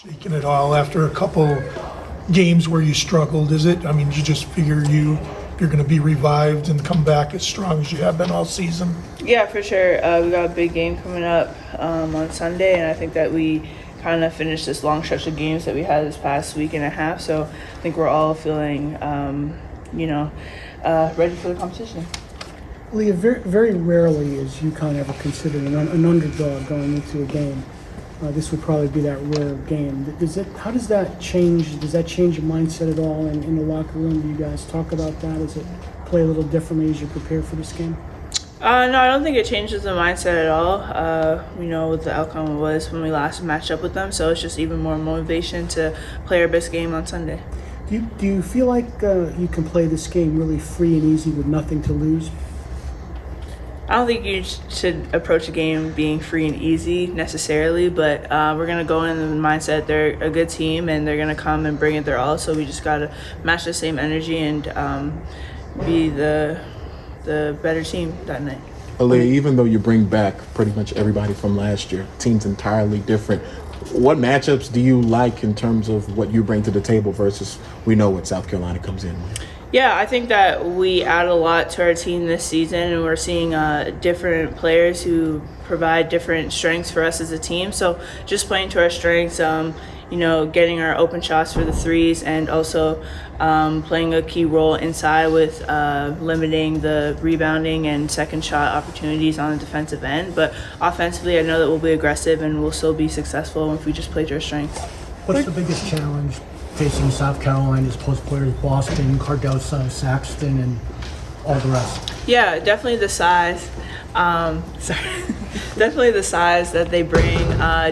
Shaking it all after a couple games where you struggled, is it? I mean, you just figure you're going to be revived and come back as strong as you have been all season? Yeah, for sure. We got a big game coming up on Sunday, and I think that we kind of finished this long stretch of games that we had this past week and a half. So I think we're all feeling, ready for the competition. Aaliyah, very rarely is UConn ever considered an underdog going into a game. This would probably be that rare game. How does that change? Does that change your mindset at all in the locker room? Do you guys talk about that? Does it play a little differently as you prepare for this game? No, I don't think it changes the mindset at all. We know what the outcome was when we last matched up with them, so it's just even more motivation to play our best game on Sunday. Do you feel like you can play this game really free and easy with nothing to lose? I don't think you should approach a game being free and easy necessarily, but we're going to go in the mindset they're a good team and they're going to come and bring it their all, so we just got to match the same energy and be the better team that night. Aaliyah, even though you bring back pretty much everybody from last year, team's entirely different. What matchups do you like in terms of what you bring to the table versus we know what South Carolina comes in with? Yeah, I think that we add a lot to our team this season, and we're seeing different players who provide different strengths for us as a team. So just playing to our strengths, getting our open shots for the threes, and also playing a key role inside with limiting the rebounding and second shot opportunities on the defensive end. But offensively, I know that we'll be aggressive and we'll still be successful if we just play to our strengths. What's the biggest challenge facing South Carolina's post players, Boston, Cardoso, Saxton, and all the rest? Yeah, definitely the size. Definitely the size that they bring,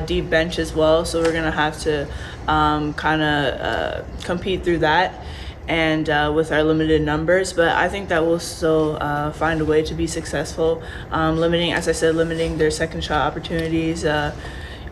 deep bench as well. So we're gonna have to compete through that, and with our limited numbers. But I think that we'll still find a way to be successful. Limiting their second shot opportunities.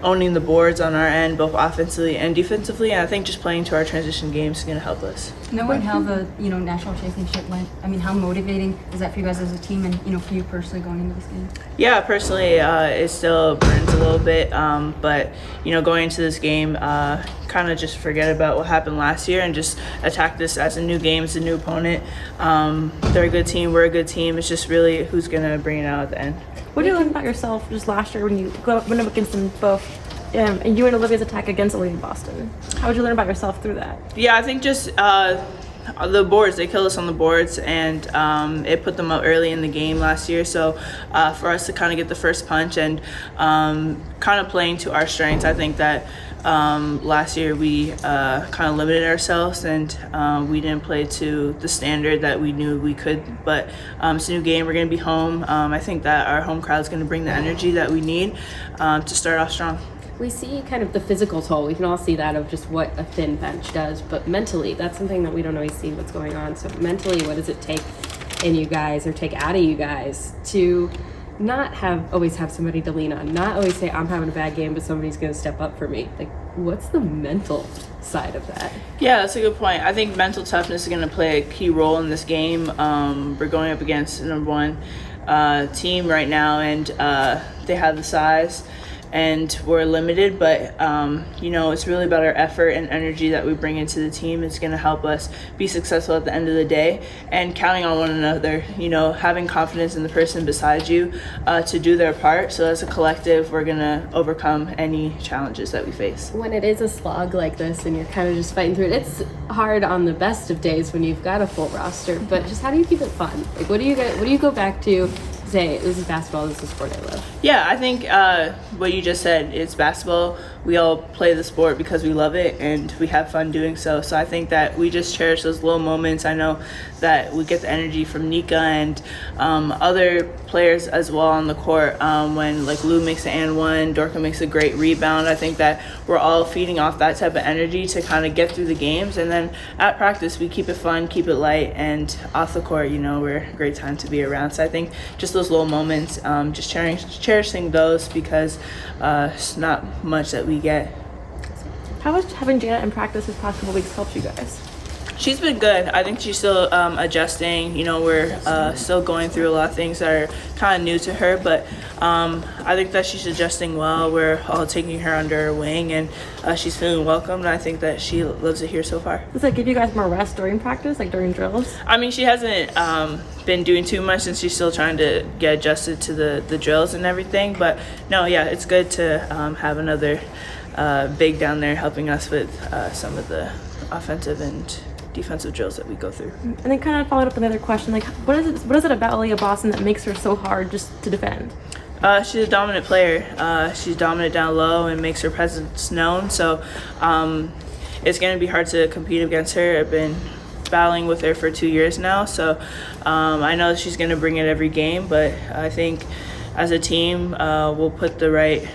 Owning the boards on our end, both offensively and defensively, and I think just playing to our transition games is going to help us. Knowing how the national championship went, I mean, how motivating is that for you guys as a team, and for you personally going into this game? Yeah, personally, it still burns a little bit, but going into this game, kind of just forget about what happened last year and just attack this as a new game, as a new opponent. They're a good team, we're a good team. It's just really who's going to bring it out at the end. What did you learn about yourself just last year when you went up against them both, and you and Olivia's attack against Aaliyah in Boston? How would you learn about yourself through that? Yeah, I think just the boards. They killed us on the boards, and it put them up early in the game last year. So for us to kind of get the first punch and kind of playing to our strengths, I think that last year we kind of limited ourselves, and we didn't play to the standard that we knew we could. But it's a new game. We're going to be home. I think that our home crowd is going to bring the energy that we need to start off strong. We see kind of the physical toll. We can all see that of just what a thin bench does. But mentally, that's something that we don't always see what's going on. So mentally, what does it take in you guys or take out of you guys to not always have somebody to lean on, not always say I'm having a bad game but somebody's going to step up for me? Like, what's the mental side of that? Yeah, that's a good point. I think mental toughness is going to play a key role in this game. We're going up against the number one team right now, and they have the size and we're limited, but it's really about our effort and energy that we bring into the team. It's going to help us be successful at the end of the day, and counting on one another, having confidence in the person beside you to do their part. So as a collective, we're going to overcome any challenges that we face. When it is a slog like this and you're kind of just fighting through it, it's hard on the best of days when you've got a full roster, but just how do you keep it fun? Like, what do you go back to say, this is basketball, this is the sport I love? Yeah, I think what you just said, it's basketball. We all play the sport because we love it and we have fun doing so. So I think that we just cherish those little moments. I know that we get the energy from Nika and other players as well on the court. When like Lou makes an and one, Dorka makes a great rebound. I think that we're all feeding off that type of energy to kind of get through the games. And then at practice, we keep it fun, keep it light, and off the court, we're a great time to be around. So I think just those little moments, just cherishing those, because it's not much that we get. How much having Janet in practice this past couple weeks helped you guys? She's been good. I think she's still adjusting. You know, we're still going through a lot of things that are kind of new to her, but I think that she's adjusting well. We're all taking her under our wing, and she's feeling welcome, and I think that she loves it here so far. Does that give you guys more rest during practice, like during drills? I mean, she hasn't been doing too much since she's still trying to get adjusted to the drills and everything, but no, yeah, it's good to have another big down there helping us with some of the offensive and defensive drills that we go through. And then kind of followed up another question, like what is it about Aaliyah Boston that makes her so hard just to defend? She's a dominant player. She's dominant down low and makes her presence known. So it's going to be hard to compete against her. I've been battling with her for 2 years now. So I know that she's going to bring it every game. But I think as a team, we'll put the right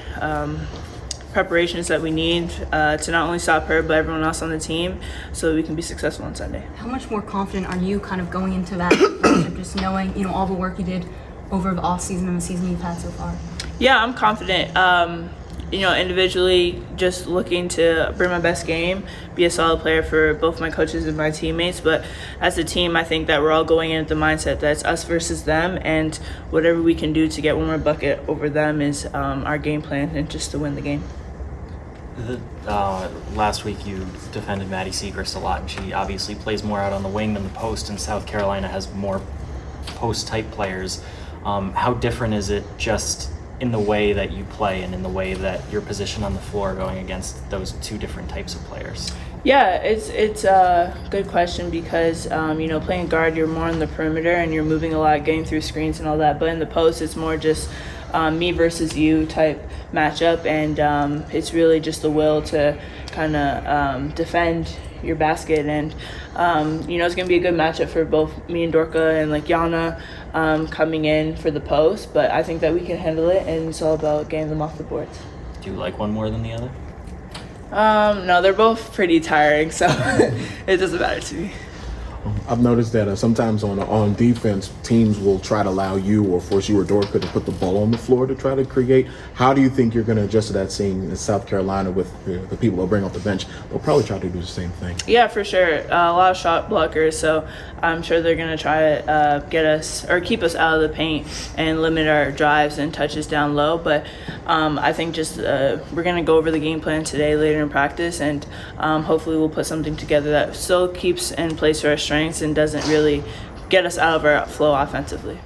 preparations that we need to not only stop her, but everyone else on the team so that we can be successful on Sunday. How much more confident are you kind of going into that matchup, just knowing, you know, all the work you did over the off season and the season you've had so far? Yeah, I'm confident. You know, individually, just looking to bring my best game, be a solid player for both my coaches and my teammates. But as a team, I think that we're all going in with the mindset that it's us versus them, and whatever we can do to get one more bucket over them is our game plan, and just to win the game. Last week you defended Maddie Segrist a lot, and she obviously plays more out on the wing than the post, and South Carolina has more post-type players. How different is it just in the way that you play and in the way that your position on the floor going against those two different types of players? Yeah, it's a good question because, you know, playing guard, you're more on the perimeter and you're moving a lot, getting through screens and all that. But in the post, it's more just me versus you type matchup, and it's really just the will to kind of defend your basket. And, you know, it's going to be a good matchup for both me and Dorka and, like, Yana coming in for the post. But I think that we can handle it, and it's all about getting them off the boards. Do you like one more than the other? No, they're both pretty tiring, so it doesn't matter to me. I've noticed that sometimes on defense, teams will try to allow you or force you or Dorka to put the ball on the floor to try to create. How do you think you're going to adjust to that, seeing in South Carolina with the people they'll bring off the bench? They'll probably try to do the same thing. Yeah, for sure. A lot of shot blockers, so I'm sure they're going to try to get us or keep us out of the paint and limit our drives and touches down low. But I think just we're going to go over the game plan today later in practice, and hopefully we'll put something together that still keeps in place for our strengths and doesn't really get us out of our flow offensively.